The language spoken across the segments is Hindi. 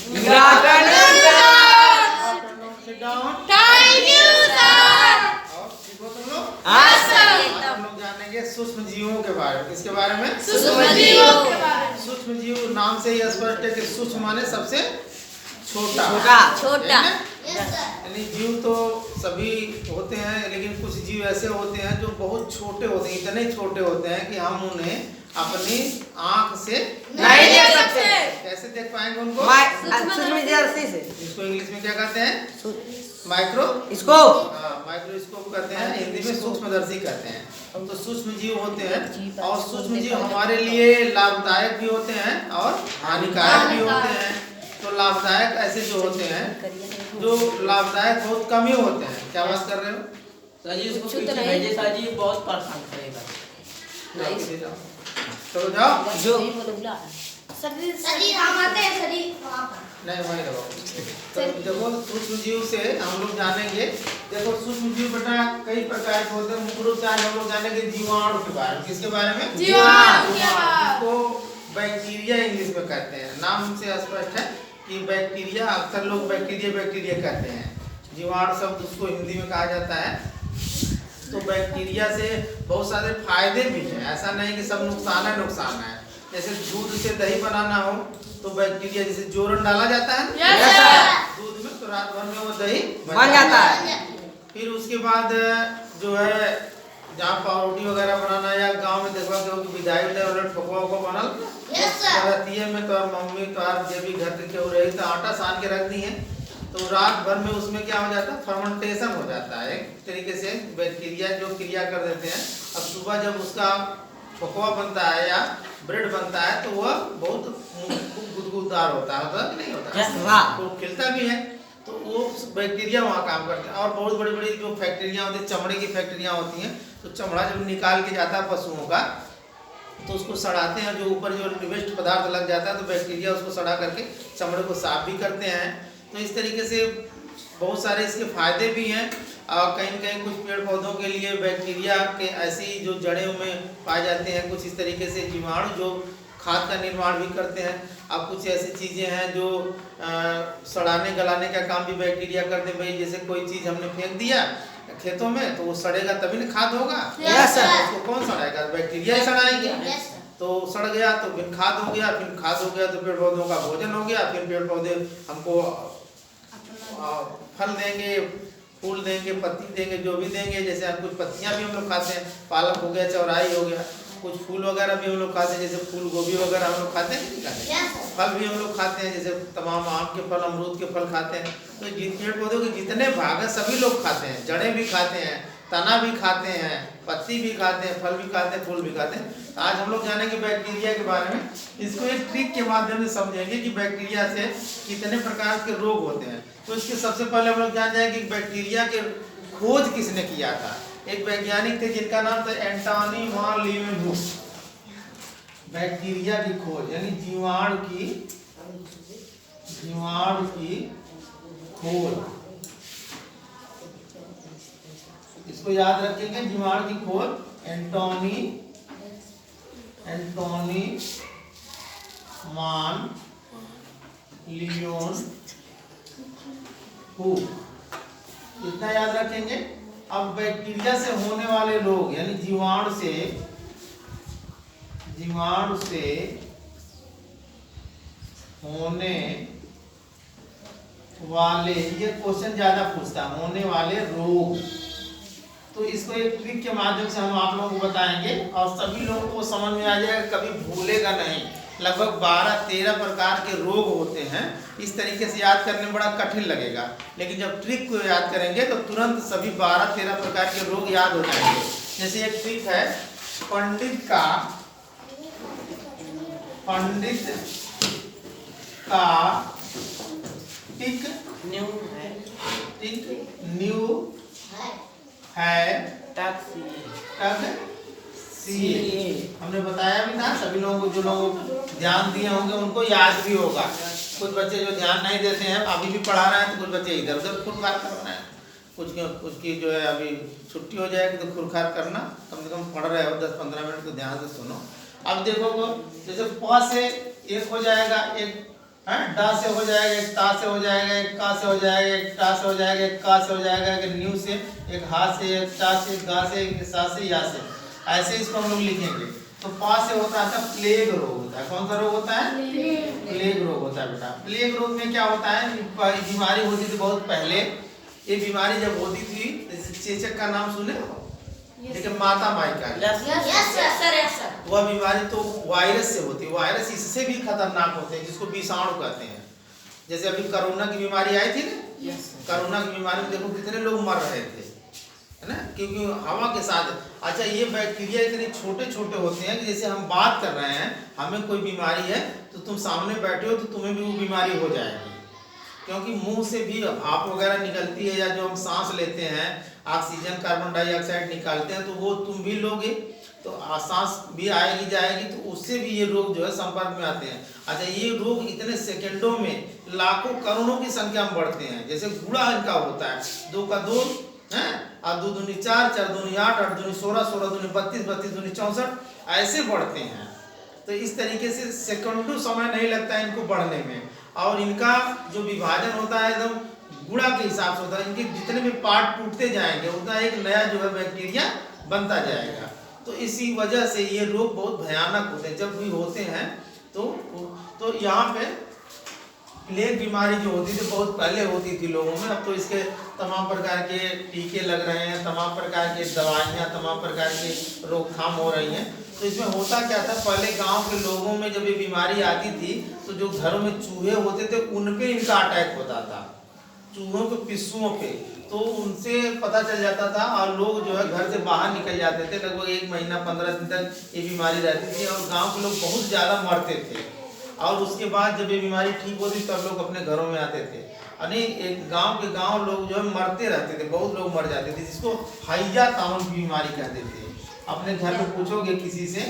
Sit down. Thank you, sir. और ठीक हो तुम लोग? हाँ सर। हम लोग जानेंगे सूक्ष्म जीवों के बारे में। किसके बारे में? सूक्ष्म जीवों के बारे में। सूक्ष्म जीव नाम से ही स्पष्ट है कि सूक्ष्म माने सबसे छोटा। छोटा। यानी जीव तो सभी होते हैं, लेकिन कुछ जीव ऐसे होते हैं जो बहुत छोटे होते हैं, इतने छोटे होते हैं कि हम उन्हें अपनी आंख से नहीं देख सकते। कैसे देख पाएंगे उनको? सूक्ष्मदर्शी से। इसको इंग्लिश में क्या कहते हैं? Micro scope. माइक्रोस्कोप कहते हैं, हिंदी में सूक्ष्मदर्शी कहते हैं। तो सूक्ष्म जीव होते हैं और सूक्ष्म जीव हमारे लिए लाभदायक भी होते हैं और हानिकारक भी होते हैं। तो लाभदायक ऐसे जो होते हैं, जो लाभदायक बहुत कम ही होते हैं। क्या बात कर रहे हो? सर जी इसको पीछे भेजिए सर जी, बहुत परेशान करेगा। चलो जाओ। जो सर जी हम आते हैं सर जी। नहीं वही रहो। तो देखो सूक्ष्म जीव से हम लोग जानेंगे। देखो सूक्ष्म जीव बेटा कई प्रकार के होते हैं। मुख्य रूप से आज हम लोग जानेंगे जीवाणु के बारे में। किसके बारे में? जीवाणु के बारे में। इसको बैक्टीरिया इंग्लिश में कहते हैं। नाम से स्पष्ट है कि बैक्टीरिया, अक्सर लोग बैक्टीरिया कहते हैं। जीवाणु शब्द उसको हिंदी में कहा जाता है। तो बैक्टीरिया से बहुत सारे फायदे भी हैं, ऐसा नहीं कि सब नुकसान है। जैसे दूध से दही बनाना हो तो बैक्टीरिया, जैसे जोरन डाला जाता है दूध में, तो रात भर में वो दही बन जाता है। फिर उसके बाद जो है जहाँ पावरोटी वगैरह बनाना, या गांव में देखवा के विदाई ठोकवा को बनल रतिये में तो मम्मी तो जब भी घर के केहू रही तो आटा सान के रख दी है, तो रात भर में उसमें क्या हो जाता है? फर्मेंटेशन हो जाता है। एक तरीके से बैक्टीरिया जो क्रिया कर देते हैं। अब सुबह जब उसका ठोकवा बनता है या ब्रेड बनता है तो वह बहुत गुदगुदार होता है कि नहीं होता? तो खिलता भी है। तो वो बैक्टीरिया वहाँ काम करते हैं। और बहुत बड़ी बड़ी जो फैक्ट्रियाँ होती हैं, चमड़े की फैक्ट्रियाँ होती हैं, तो चमड़ा जब निकाल के जाता है पशुओं का तो उसको सड़ाते हैं। जो ऊपर जो वेस्ट पदार्थ लग जाता है तो बैक्टीरिया उसको सड़ा करके चमड़े को साफ भी करते हैं। तो इस तरीके से बहुत सारे इसके फायदे भी हैं। और कहीं कहीं कुछ पेड़ पौधों के लिए बैक्टीरिया के ऐसी जो जड़ें में पाए जाते हैं। कुछ इस तरीके से जीवाणु जो खाद का निर्माण भी करते हैं। अब कुछ ऐसी चीज़ें हैं जो सड़ाने गलाने का काम भी बैक्टीरिया करते हैं। भाई जैसे कोई चीज़ हमने फेंक दिया खेतों में तो वो सड़ेगा तभी ना खाद होगा। उसको कौन सड़ाएगा? बैक्टीरिया ही सड़ाएंगे। तो सड़ गया तो फिर खाद हो गया, फिर खाद हो गया तो पेड़ पौधों का भोजन हो गया। फिर पेड़ पौधे हमको फल देंगे, फूल देंगे, पत्ती देंगे, जो भी देंगे। जैसे कुछ पत्तियां भी हम लोग खाते हैं, पालक हो गया, चौराई हो गया। कुछ फूल वगैरह भी हम लोग खाते हैं, जैसे फूल गोभी वगैरह हम लोग खाते हैं, नहीं खाते? फल भी हम लोग खाते हैं, जैसे तमाम आम के फल, अमरूद के फल खाते हैं। तो पेड़ पौधों के जितने भाग हैं सभी लोग खाते हैं। जड़ें भी खाते हैं, तना भी खाते हैं, पत्ती भी खाते हैं, फल भी खाते हैं, फूल भी खाते हैं। आज हम लोग जानेंगे बैक्टीरिया के बारे में। इसको एक ट्रिक के माध्यम से समझेंगे कि बैक्टीरिया से कितने प्रकार के रोग होते हैं। तो इसके सबसे पहले हम लोग जान जाएंगे कि बैक्टीरिया के खोज किसने किया था। एक वैज्ञानिक थे जिनका नाम था एंटोनी वान लीवेनहुक। बैक्टीरिया की खोज यानी जीवाणु की खोज, इसको याद रखेंगे। जीवाणु की खोज एंटोनी वान लीवेनहुक, इतना याद रखेंगे। अब बैक्टीरिया से होने वाले रोग यानी जीवाणु से होने वाले, ये क्वेश्चन ज्यादा पूछता है, होने वाले रोग। तो इसको एक ट्रिक के माध्यम से हम आप लोगों को बताएंगे और सभी लोगों को समझ में आ जाएगा, कभी भूलेगा नहीं। लगभग 12-13 प्रकार के रोग होते हैं। इस तरीके से याद करने में बड़ा कठिन लगेगा, लेकिन जब ट्रिक को याद करेंगे तो तुरंत सभी 12-13 प्रकार के रोग याद हो जाएंगे। जैसे एक ट्रिक है पंडित का टिक न्यू है हमने बताया भी था। सभी लोगों को, जो लोग ध्यान दिए होंगे उनको याद भी होगा। कुछ बच्चे जो ध्यान नहीं देते हैं, अभी भी पढ़ा रहे हैं तो कुछ बच्चे इधर उधर खुरखार कर रहे हैं। कुछ की जो है अभी छुट्टी हो जाएगी तो खुरखार करना, कम से कम पढ़ रहे हो 10-15 मिनट तो ध्यान से सुनो। अब देखो जैसे प से एक हो जाएगा, एक है, डा से हो जाएगा, एक ता से हो जाएगा, एक का से हो जाएगा, एक टा से हो जाएगा, एक का से हो जाएगा, एक न्यू से, एक हा से, एक टा से, एक गा से, एक सा से, या से। ऐसे इसको हम लोग लिखेंगे। तो पा से होता है प्लेग रोग होता है। कौन सा रोग होता है? प्लेग रोग होता है बेटा। प्लेग रोग में क्या होता है? बीमारी होती थी बहुत पहले। ये बीमारी जब होती थी, चेचक का नाम सुने हो? लेकिन माता माइका वह बीमारी तो वायरस से होती है। वायरस इससे भी खतरनाक होते हैं, जिसको विषाणु कहते हैं। जैसे अभी कोरोना की बीमारी आई थी ना, कोरोना की बीमारी में देखो कितने लोग मर रहे थे, है ना, क्योंकि हवा के साथ। अच्छा, ये बैक्टीरिया इतने छोटे छोटे होते हैं कि जैसे हम बात कर रहे हैं, हमें कोई बीमारी है तो तुम सामने बैठे हो तो तुम्हें भी वो बीमारी हो जाएगी, क्योंकि मुंह से भी भाप वगैरह निकलती है, या जो हम सांस लेते हैं ऑक्सीजन कार्बन डाइऑक्साइड निकालते हैं, तो वो तुम भी लोगे तो सांस भी आएगी जाएगी, तो उससे भी ये रोग जो है संपर्क में आते हैं। अच्छा, ये रोग इतने सेकंडों में लाखों करोड़ों की संख्या में बढ़ते हैं। जैसे गुड़ा इनका होता है, 2 का 2 है, और 2 दूनी 4, 4 दूनी 8, 8 दूनी 16, 16 दूनी 32, 32 दूनी 64, ऐसे बढ़ते हैं। तो इस तरीके से सेकंडों समय नहीं लगता है इनको बढ़ने में। और इनका जो विभाजन होता है एकदम गुणा के हिसाब से होता है। इनके जितने भी पार्ट टूटते जाएंगे उतना एक नया जो है बैक्टीरिया बनता जाएगा। तो इसी वजह से ये रोग बहुत भयानक होते हैं। जब भी होते हैं तो यहाँ पे प्लेग बीमारी जो होती थी बहुत पहले होती थी लोगों में। अब तो इसके तमाम प्रकार के टीके लग रहे हैं, तमाम प्रकार के दवाइयाँ, तमाम प्रकार की रोकथाम हो रही हैं। तो इसमें होता क्या था, पहले गांव के लोगों में जब ये बीमारी आती थी तो जो घरों में चूहे होते थे उन पे इनका अटैक होता था, चूहों के पिस्सुओं पे। तो उनसे पता चल जाता था और लोग जो है घर से बाहर निकल जाते थे। लगभग 1 महीना 15 दिन तक ये बीमारी रहती थी और गाँव के लोग बहुत ज़्यादा मरते थे। और उसके बाद जब ये बीमारी ठीक होती तब लोग अपने घरों में आते थे। यानी एक गांव के गांव लोग जो है मरते रहते थे, बहुत लोग मर जाते थे, जिसको हैया तावन की बीमारी कहते थे। अपने घर में पूछोगे किसी से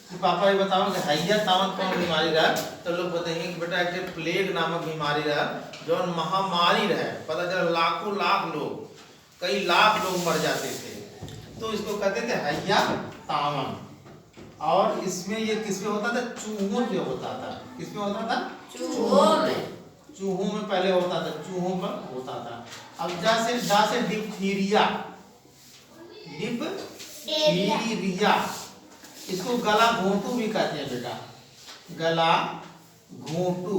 कि पापा ये बताओ कि हैया तावन कौन बीमारी रहा, तो लोग बताएंगे कि बेटा एक प्लेग नामक बीमारी रहा, जो महामारी रहा। पता चला लाखों लाख लोग, कई लाख लोग मर जाते थे। तो इसको कहते थे हैया तावन। और इसमें ये किसमें होता था? चूहों पे होता था। किसमें होता था? चूहों में पहले होता था, चूहों पर होता था। अब डा से डिप्थीरिया, डिप्थीरिया, इसको गला घोंटू भी कहते हैं बेटा, गला घोंटू,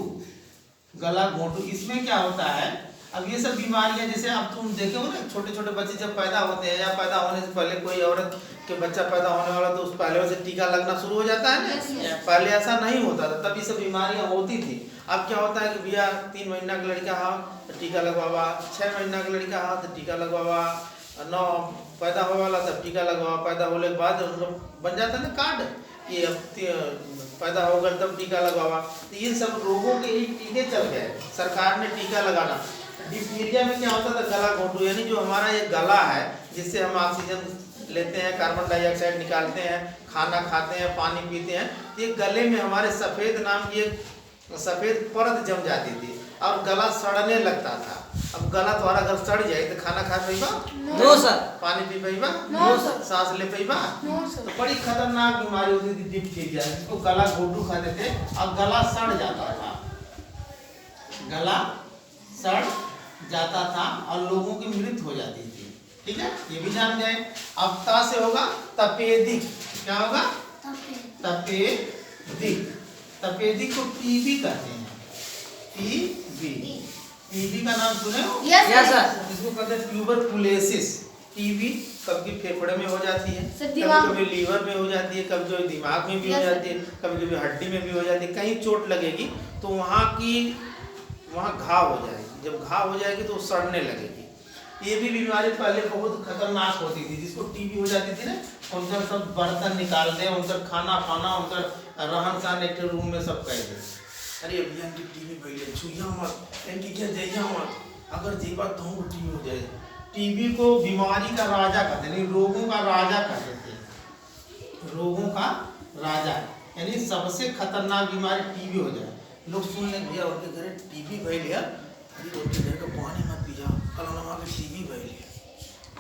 गला घोंटू। इसमें क्या होता है, अब ये सब बीमारियां जैसे अब तुम देखे हो ना, छोटे छोटे बच्चे जब पैदा होते हैं या पैदा होने से पहले कोई औरत के बच्चा पैदा होने वाला तो उस पहले से टीका लगना शुरू हो जाता है ना। पहले ऐसा नहीं होता था, तब ये सब बीमारियां होती थी। अब क्या होता है कि भैया 3 महीना का लड़का हाँ तो टीका लगवावा, 6 महीना का लड़का हाँ तो टीका लगवावा, 9 पैदा होने वाला तब टीका लगवावा, पैदा होने के बाद बन जाता है ना कार्ड कि अब पैदा होगा तब टीका लगवावा। तो ये सब रोगों के टीके चल गए, सरकार ने टीका लगाना। डिप्थीरिया में क्या होता था? गला घोंटू, यानी जो हमारा ये गला है जिससे हम ऑक्सीजन लेते हैं, कार्बन डाइऑक्साइड निकालते हैं, खाना खाते हैं, पानी पीते हैं, ये गले में हमारे सफ़ेद नाम की एक सफ़ेद परत जम जाती थी और गला सड़ने लगता था। अब गला तुम्हारा अगर सड़ जाए तो खाना खा पाइबा? No sir. पानी पी पाइबा? No sir. सांस ले पाइबा? No sir. तो बड़ी खतरनाक बीमारी होती थी डिप्थीरिया, जिसको गला घोंटू कहते थे। और गला सड़ जाता था, गला सड़ जाता था और लोगों की मृत्यु हो जाती थी। ठीक है, ये भी जान गए। अब ता से होगा तपेदिक। क्या होगा? तपेदिक। तपेदिक को टीबी कहते हैं, टीबी। टीबी का नाम सुने हो? Yes sir. इसको कहते हैं ट्यूबरकुलोसिस। टीबी कभी फेफड़े में हो जाती है, कभी कभी लीवर में हो जाती है, कभी कभी दिमाग में भी हो जाती है, कभी कभी हड्डी में भी हो जाती है। कहीं चोट लगेगी तो वहाँ घाव हो जाएगी, जब घाव हो जाएगी तो सड़ने लगेगी। ये भी बीमारी पहले बहुत खतरनाक होती थी। जिसको टीबी हो जाती थी ना, उनका सब बर्तन निकाल दे, उनका खाना पाना, उनका रहन सहन एक रूम में सब कह दे, अरे अभियान की टीबी भैया छुइया मत, इनकी क्या जइया मत, अगर जीवा तो हमको टीबी हो जाए। टीबी को बीमारी का राजा कहते नहीं, रोगों का राजा कहते थे, रोगों का राजा। यानी सबसे खतरनाक बीमारी टीबी हो जाए। लोग सुन ले भैया उनके घर टीबी भैया, अरे उनके घर का पानी मत पी जाओ, कल हमारे टीबी भैया।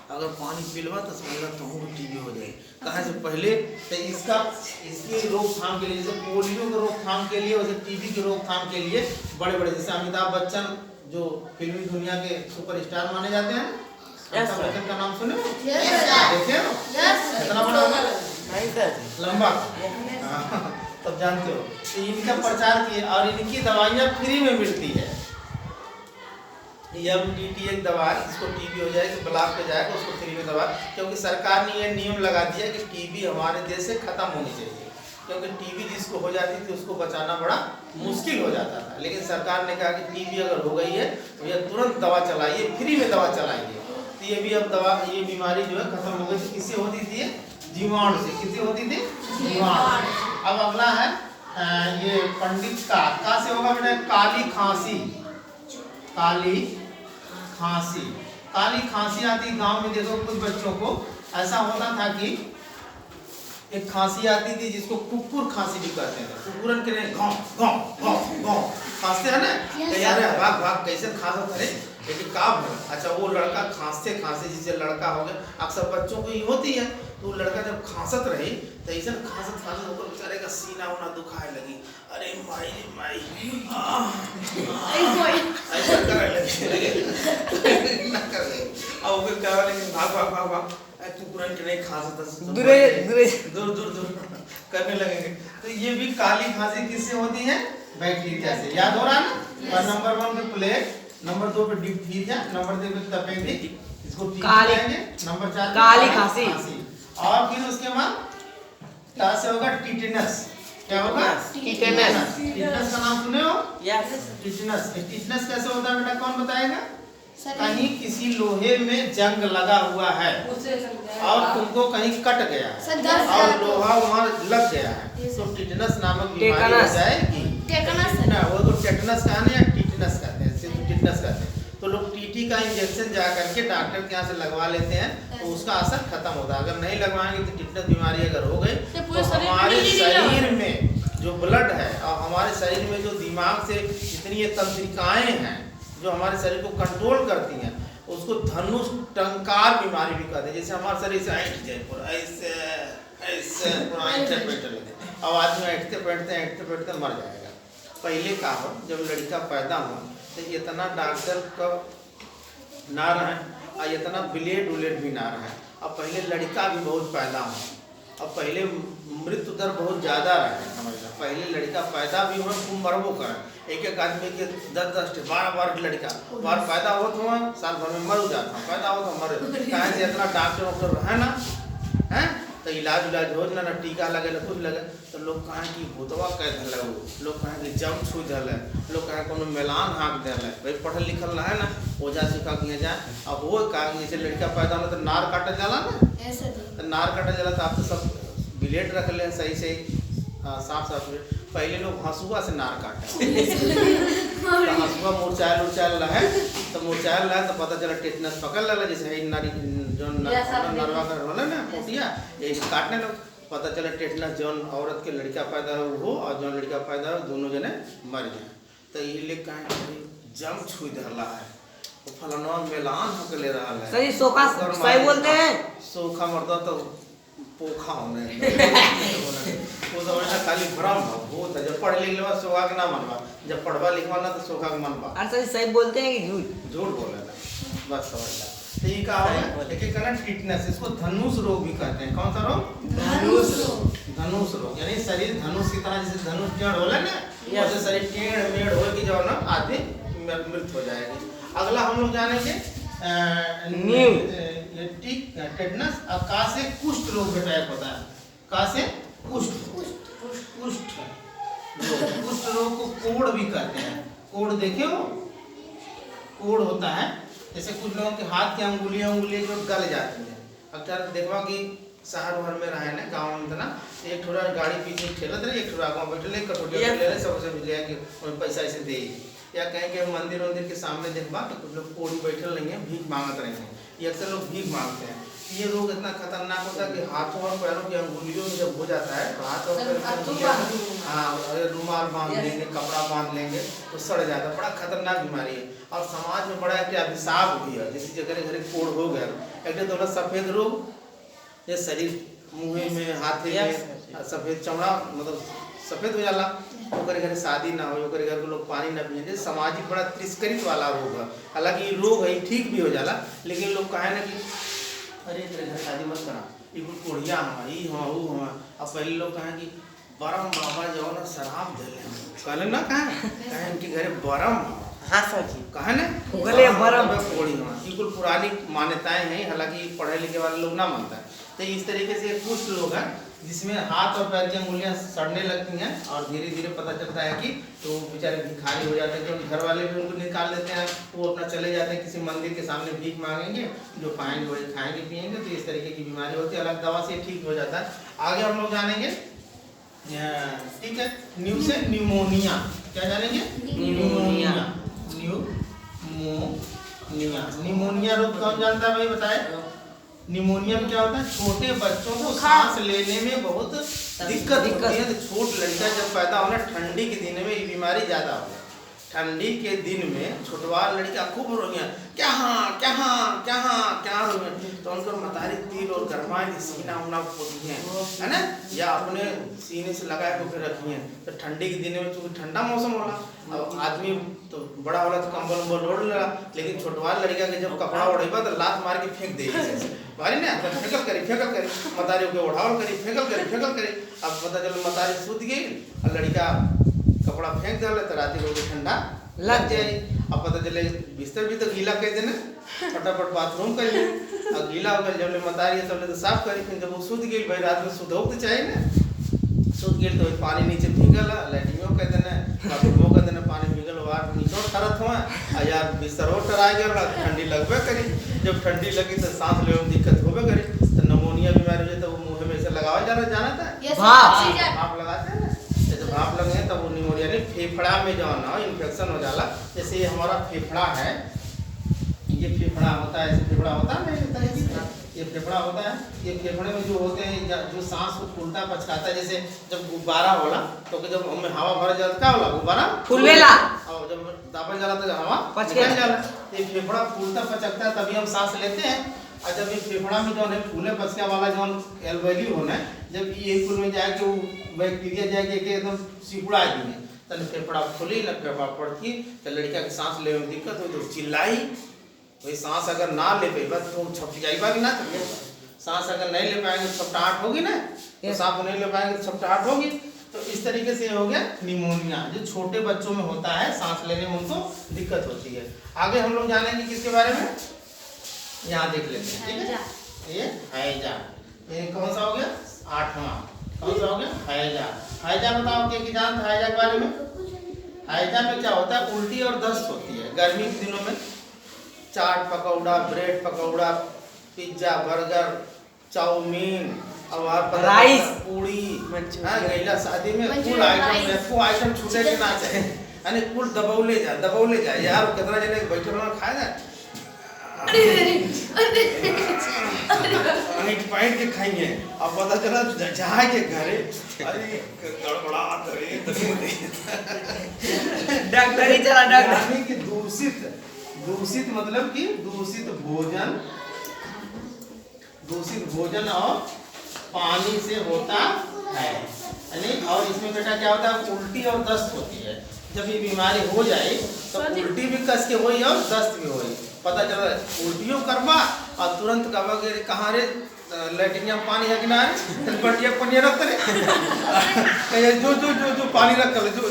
अगर पानी पिलवा तो समझना तुम टीबी हो जाएगी। कहाँ से पहले तो इसकी रोकथाम के लिए, जैसे पोलियो की रोकथाम के लिए, वैसे टीबी की रोकथाम के लिए बड़े बड़े, जैसे अमिताभ बच्चन जो फिल्मी दुनिया के सुपरस्टार माने जाते हैं, अमिताभ बच्चन का नाम सुने हो? देखे हो? कितना बड़ा होगा? नहीं सर, लंबा। तब जानते हो। तो इनका प्रचार किए और इनकी दवाइयाँ फ्री में मिलती है। MDT एक दवा है, जिसको टीबी हो जाए तो ब्लॉक पे जाएगा उसको फ्री में दवा, क्योंकि सरकार ने ये नियम लगा दिया कि टीबी हमारे देश से खत्म होनी चाहिए, क्योंकि टीबी जिसको हो जाती थी उसको बचाना बड़ा मुश्किल हो जाता था। लेकिन सरकार ने कहा कि टीबी अगर हो गई है तो ये तुरंत दवा चलाइए, फ्री में दवा चलाइए। तो ये भी अब दवा, ये बीमारी जो है खत्म हो गई थी। किससे होती थी? जीवाणु से। किससे होती थी? जीवाणु। अब अगला है ये पंडित का से होगा बेटा, काली खांसी। काली खांसी, काली खांसी आती गांव में। देखो कुछ बच्चों को ऐसा होता था कि एक खांसी आती थी जिसको कुकुर खांसी भी कहते हैं। कुकुरन के लिए गाँव गाँव गाँव गाँव खांसते हैं ना, तो यार भाग भाग कैसे खांसत है, लेकिन का अच्छा वो लड़का खांसते खांसते, जिसे लड़का हो गया, अक्सर बच्चों को ही होती है, तो लड़का जब खांसत रही तो ऐसा खांसत खांसत होकर बेचारे का सीना उना दुखाए लगी। अरे माई माई ऐसा करने लगे अब वो क्या, लेकिन भाग भाग भाग भाग कुकुरन के नहीं खांसत, दूर दूर दूर करने लगेंगे। तो ये भी काली खांसी किससे होती है? बैक्टीरिया से। याद हो रहा है ना? और नंबर 1 पे प्लेग, नंबर 2 पे डिप्थीरिया, नंबर 3 पे तपेदिक, इसको काली नंबर 4 काली खांसी। और फिर उसके बाद क्या से होगा? टिटनस। क्या होगा? टिटनस। टिटनस का नाम सुने हो? Yes, tetanus. टिटनस कैसे होता है बेटा, कौन बताएगा? कहीं किसी लोहे में जंग लगा हुआ है और तुमको कहीं कट गया है और लोहा वहाँ लग गया है, तो टिटनस नामक बीमारी हो जाएगी। ना वो तो टेटनस कहते हैं या टिटनस कहते हैं, सिर्फ टिटनस कहते हैं। तो लोग टीटी का इंजेक्शन जा करके डॉक्टर के यहाँ से लगवा लेते हैं, तो उसका असर खत्म होता है। अगर नहीं लगवाएंगे तो टिटनस बीमारी अगर हो गई तो हमारे शरीर में जो ब्लड है और हमारे शरीर में जो दिमाग से जितनी ये तंत्रिकाएं हैं जो हमारे शरीर को कंट्रोल करती हैं, उसको धनुष टंकार बीमारी भी कहते हैं। जैसे हमारे शरीर से ऐंठ जाए ऐसे ऐसे अब आदमी ऐंठते बैठते मर जाएगा। पहले का हो जब लड़का पैदा हो तो इतना डॉक्टर का ना रहे और इतना ब्लेड उलेड भी ना रहे। अब पहले लड़का भी बहुत पैदा हो, अब पहले मृत्यु दर बहुत ज़्यादा रहे हमारे। पहले लड़का पैदा भी हो खूब मरबो करें, एक एक आदमी के 10-10 12 लड़का बार पैदा हो तो साल भर में मर जाता, पैदा हो तो मर। कहाँ से इतना डॉक्टर वॉक्टर है ना, है तो इलाज हो ना, ना टीका लगे ना कुछ लगे, तो लोग कहें कि भूतवा कह दिल, लोग कहें कि जम छू दिल, लोग कहें कोनो मेलान हाँक दिल। भाई पढ़ल लिखल रहे ना, ओझा सिखा के जाए। अब वो कहा जैसे लड़का पैदा होना तो नार काटल जाला ना, तो नार काटल जाला तो आप तो सब ब्लेड रख ले सही से साफ साफ। पहले लोग हंसुआ से नार काटे तो हंसुआ मुरचायल रहे, तो मुरचायल रहे तो पता चला टेटनस पकड़ लगा। जैसे नारी जो नरवा कर रोला ना पोटिया ये काटने लग, पता चला टेटनस जौन औरत के लड़का पैदा हो और जौन लड़का पैदा हो दोनों जने मर गए। तो ये ले कहें जम छुई धरला है, वो फलाना मेलान हक ले रहा है। सही सोखा सही बोलते हैं, सोखा मरदा तो पोखा होने वो समझना खाली भ्रम हो। जब पढ़ लिख लेवा सोखा के ना मनवा, जब पढ़वा लिखवा ना तो सोखा के मनवा। अरे सही बोलते हैं कि झूठ? झूठ बोले ना, बस समझ ला। ठीक है, लेकिन कहना टिटनस, इसको धनुष रोग भी कहते हैं। कौन सा रोग? धनुष रोग। यानी शरीर धनुष की तरह, जैसे धनुष टेढ़ होला ना, वैसे शरीर टेढ़ मेढ़ हो कि जो ना आदमी मृत हो जाएगी। अगला हम लोग जानेंगे टेटनस। अब का से कुष्ठ रोग बेटा एक होता है, का से कुष्ठ रोग को कोढ़ भी कहते हैं। कोढ़ देखे हो? कोढ़ होता है जैसे कुछ लोगों के हाथ की अंगुलियां जो गल जाती है। अक्सर देखवा कि शहर भर में रहे ना, गाँव में ना, एक थोड़ा गाड़ी पीछे ठेलत रहे, एक थोड़ा गाँव बैठे कटोरी ले रहे, सबसे ले कि पैसा ऐसे दे, या कहें कि मंदिर के सामने देखबा तो कुछ लोग कोढ़ी बैठे रहेंगे, भीख मांगत रहेंगे। ये अक्सर लोग भीख मांगते हैं। ये रोग इतना खतरनाक होता है कि हाथों और पैरों की अंगुलियों में जब हो जाता है तो हाथ और पैर रुमाल बांध लेंगे, कपड़ा बांध लेंगे तो सड़ जाता है। बड़ा खतरनाक बीमारी है और समाज में बड़ा एक अभिशाप भी है। जैसे जगह घर कोढ़ हो गया, एक तो सफेद रोग, ये शरीर मुँह में हाथे Yes, में सफेद चमड़ा मतलब सफेद हो जाला, ओकरे घरे शादी ना हो, ओकरे घर के लोग पानी ना पिए, सामाजिक बड़ा तिरस्कृत वाला रोग है। हालांकि ये रोग है ठीक भी हो जाला, लेकिन लोग कहे ना कि अरे तेरे घर शादी मत करा, ये कोढ़िया हमारी हाँ वो हाँ। अब पहले लोग कहें कि बरम बाबा जो ना शराब दे कहले ना कहें इनके घरे बरम हाँ सर जी कहे ना उगले बरम कोढ़ी हाँ, बिल्कुल पुरानी मान्यताएं हैं, हालांकि पढ़े लिखे वाले लोग ना मानता है। तो इस तरीके से कुछ लोग हैं जिसमें हाथ और पैर की अंगुलियां सड़ने लगती हैं और धीरे धीरे पता चलता है कि तो बेचारे भिखारी हो जाते हैं, क्योंकि घर वाले भी उनको निकाल देते हैं, वो अपना चले जाते हैं किसी मंदिर के सामने भीख मांगेंगे, जो पाएंगे वही खाएंगे पिएंगे, तो इस तरीके की बीमारी होती है। अलग दवा से ठीक हो जाता है। आगे हम लोग जानेंगे, ठीक है, न्यू से न्यूमोनिया, क्या जानेंगे? न्यूमोनिया। निमोनिया रोग कौन जानता है भाई बताए? निमोनिया में क्या होता है? छोटे बच्चों को सांस लेने में बहुत दिक्कत होती है। तो छोट लड़का जब पैदा होना, ठंडी के दिन में ये बीमारी ज्यादा होती है। ठंडी के दिन में छोटवार लड़का खूब रोइया क्या रोइया, तो उनको मतारी तिल और गरमा के सीना उना पोती है ना, या अपने सीने से लगा के फिर रखी है। तो ठंडी के दिन में चूंकि ठंडा मौसम होला, अब आदमी तो बड़ा होला तो कंबल उम्बल ओढ़ लेला, लेकिन छोटवार लड़का के जब कपड़ा ओढ़ेबा तो लात मार के फेंक दे भारी ना, तो फेंकल करी मतारी के ओढ़ावल करी फेंकल करी। अब पता चलो मतारी सूत गई और लड़का कपड़ा फेंक दिया तो राती को ठंडा लग जाए। अब पता चले बिस्तर भी तो गीला कर देना, फटाफट बाथरूम कर ले, अब गीला हो गया जब मतारी तब तो साफ करी, फिर जब वो सूत गई भाई रात में सुधो तो चाहिए ना, सूत गई तो पानी नीचे भीगल लैट्रिनो कर देना, बाथरूमो कर देना, पानी भीगल बाहर नीचे खरत हुआ यार बिस्तर और टरा गया, ठंडी लगबे करी, जब ठंडी लगी तो सांस लेने में दिक्कत होबे करी, तो निमोनिया बीमारी हो जाए तो वो मुंह में से लगावा जाना था भाप लगाते हैं ना, जब भाप लगे तब वो निमोनिया नहीं, फेफड़ा में जो ना इन्फेक्शन हो जाला। जैसे हमारा फेफड़ा है, ये फेफड़ा होता है, फेफड़ा होता है ना, ये फेफड़ा होता है, ये फेफड़े में जो होते हैं जो सांस को फूलता पचकाता है, जैसे जब गुब्बारा होला तो जब हमें हवा भर जाता क्या होला, गुब्बारा फूलेला और जब दाबल जाला तो हवा निकल जाला, ये फेफड़ा फूलता पचकता है तभी हम सांस लेते हैं। और जब ये फेफड़ा में जो है फूले पचका वाला जो एल्वेली होना है, जब ये फूल में जाके वो बैक्टीरिया जाके एकदम सिकुड़ा दी है, तो फेफड़ा खुली ना फेफड़ा पड़ती, तो लड़का की सांस लेने में दिक्कत हो तो चिल्लाई, वही सांस अगर ना ले पाएगा तो छप जाएगा कि ना, सांस अगर नहीं ले पाएंगे तो छपटाहट होगी ना, तो सांस नहीं ले पाएंगे तो छपटाहट होगी। तो इस तरीके से हो गया निमोनिया, जो छोटे बच्चों में होता है, सांस लेने में उनको दिक्कत होती है। आगे हम लोग जानेंगे किसके बारे में, यहाँ देख लेते हैं, ठीक है। ये हैजा, ये कौन सा हो गया? 8वां, कौन सा हो गया? हैजा। हैजा बताओ क्या जानते हैं हैजा के बारे में? हैजा में क्या होता है? उल्टी और दस्त होती है गर्मी के दिनों में। Chaat pakora, bread pakora, pizza, burger, chow mein और राइस, पूड़ी, गैला शादी में फुल आइटम छूटे के ना चाहिए, यानी फुल दबौले जा यार, कितना जने बैठे रहना खाए ना, पाइट के खाएंगे। अब पता चला जहाँ के घरे अरे गड़बड़ा डॉक्टरी चला डॉक्टर की दूषित मतलब कि दूषित भोजन और पानी से होता है, और इसमें बेटा क्या होता है? उल्टी और दस्त होती है। जब ये बीमारी हो जाए तो उल्टी भी कस के होई और दस्त भी होई, पता चला उल्टियों करवा और तुरंत कहोगे कहाँ रे लैट्रिन में पानी है कि ना, बटिया पनिया रख दे जो पानी रख कर जो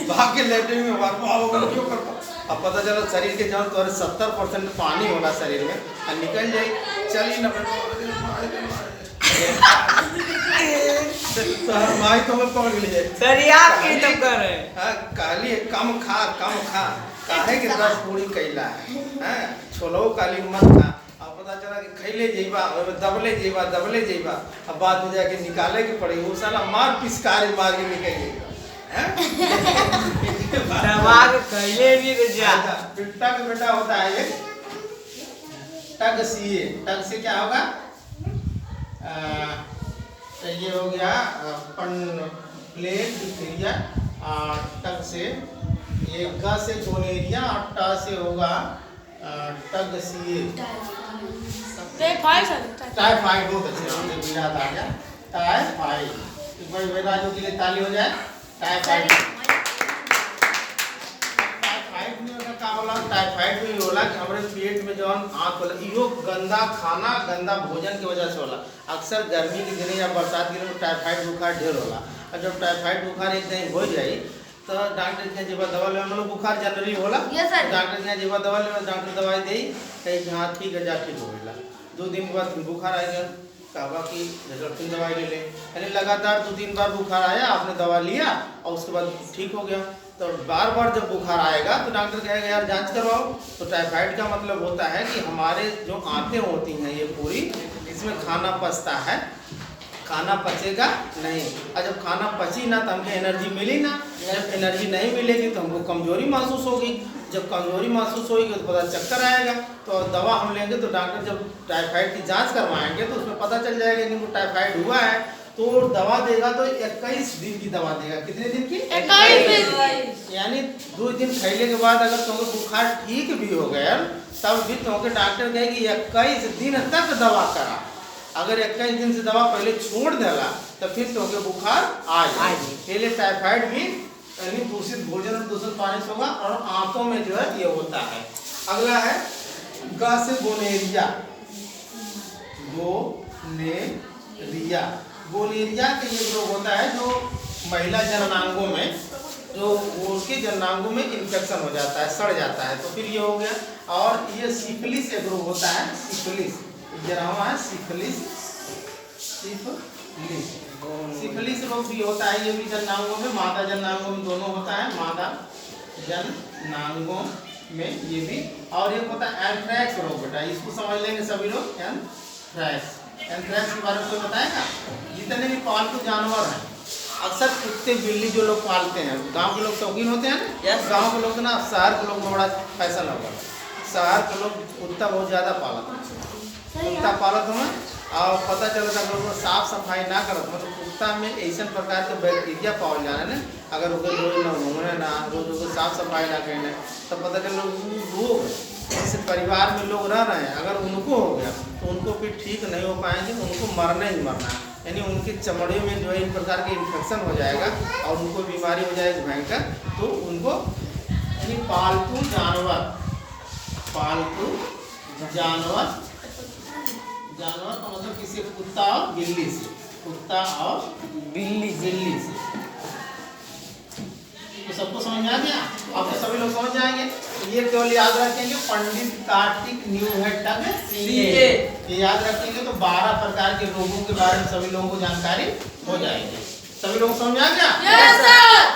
भाग के लैट्रिन में क्यों करवा। अब पता चला शरीर के जब तो 70% पानी होगा शरीर में और निकल जाए, चलिए ना माई तो मैं पकड़ लीजिए सर, ये आप की तब कर रहे हैं काली कम खा काहे के 10 पूरी कैला है, छोलो काली मत खा। अब पता चला कि खैले जेबा दबले जेबा, अब बाद में जाके निकाले के पड़े, वो साला मार पिचकारी मार के निकल दिमाग कैले भी जा। पिट्टा का बेटा होता है एक टग सीए, टग से क्या होगा? ये हो गया प्लेट डिप्थीरिया, टग से ये ग से गोनेरिया और ट से होगा टग सीए, टाइफाइड बहुत अच्छे नाम से विराट आ गया। टाइफाइड, एक बार विराजों के लिए ताली हो जाए। टाइफाइड, टाइफाइड में का बोला, टाइफाइड में होला कि हमारे पेट में जौन आंत होला इहो गंदा खाना गंदा भोजन की वजह से होला। अक्सर गर्मी के दिन या बरसात के दिन टाइफाइड बुखार ढेर होला। और जब टाइफाइड बुखार एक दिन हो जाए तो डॉक्टर के जेबा दवा ले, हम लोग बुखार जनरली होला डॉक्टर के जेबा दवा ले, डॉक्टर दवाई दे कहीं हाँ ठीक है जा ठीक हो गया। 2 दिन के बाद बुखार आएगा, कहा कि फिर दवाई ले लें, यानी लगातार 2-3 बार बुखार आया, आपने दवा लिया और उसके बाद ठीक हो गया। तो बार बार जब बुखार आएगा तो डॉक्टर कहेगा यार जांच करवाओ। तो टाइफाइड का मतलब होता है कि हमारे जो आंतें होती हैं ये पूरी, इसमें खाना पचता है, खाना पचेगा नहीं, और जब खाना पची ना तो हमको एनर्जी मिली ना, जब एनर्जी नहीं मिलेगी तो हमको कमजोरी महसूस होगी, जब कमजोरी महसूस होगी तो पता चक्कर आएगा। तो दवा हम लेंगे तो डॉक्टर जब टाइफाइड की जांच करवाएंगे तो उसमें पता चल जाएगा कि इनको टाइफाइड हुआ है, तो दवा देगा तो 21 दिन की दवा देगा। कितने दिन की? 21 दिन। यानी 2 दिन खैले के बाद अगर तुमको बुखार ठीक भी हो गया तब भी तुमको डॉक्टर कहे कि 21 दिन तक दवा करा। अगर 21 दिन से दवा पहले छोड़ देला तो फिर तुमको बुखार आ जाए। पहले टाइफाइड भी यानी दूषित भोजन और दूषित पानी से होगा और आंतों में जो है ये होता है। अगला है ग से गोनेरिया। गोनेरिया, गोनेरिया का ये रोग होता है जो महिला जननांगों में, जो उसके जननांगों में इन्फेक्शन हो जाता है, सड़ जाता है, तो फिर ये हो गया। और ये सिफिलिस एक रोग होता है, सिफिलिस जरा है सिफिलिस, सिफिलिस रोग भी होता है, ये भी जननांगों में, मादा जननांगों में दोनों होता है, मादा जननांगों में ये भी। और एक होता है एंथ्रेक्स रोग, बेटा इसको समझ लेंगे सभी लोग। एंथ्रेक्स, एंथ्रेक्स के बारे में कोई बताएगा? जितने भी पालतू जानवर हैं, अक्सर कुत्ते बिल्ली जो लोग पालते हैं, गांव के लोग शौकीन होते हैं ना, गांव के लोग ना, शहर के लोग में बड़ा फैशन होगा, शहर के लोग कुत्ता बहुत ज़्यादा पालते हैं, कुत्ता पालत हमें और पता चलता है अगर साफ सफाई ना करत मतलब कुत्ता में ऐसा प्रकार के बैक्टीरिया पाओल जाना ना, अगर उनको रोज ना घूमने ना, रोज उनको साफ सफाई ना करने, तो पता चल रोग जैसे परिवार में लोग रह रहे हैं, अगर उनको हो गया तो उनको फिर ठीक नहीं हो पाएंगे, उनको मरना ही मरना है। यानी उनके चमड़े में जो है इन प्रकार के इन्फेक्शन हो जाएगा और उनको बीमारी हो जाएगी भयंकर। तो उनको यानी पालतू जानवर, पालतू जानवर, जानवर का मतलब किसी कुत्ता और बिल्ली से, कुत्ता और बिल्ली से। तो सबको समझ में आ गया? अब तो सभी लोग समझ जाएंगे। ये केवल याद रखेंगे, पंडित कार्तिक न्यू है टग सीए, ये याद रखेंगे तो 12 प्रकार के रोगों के बारे में सभी लोगों को जानकारी हो जाएगी। सभी लोग समझ आ गया? Yes sir.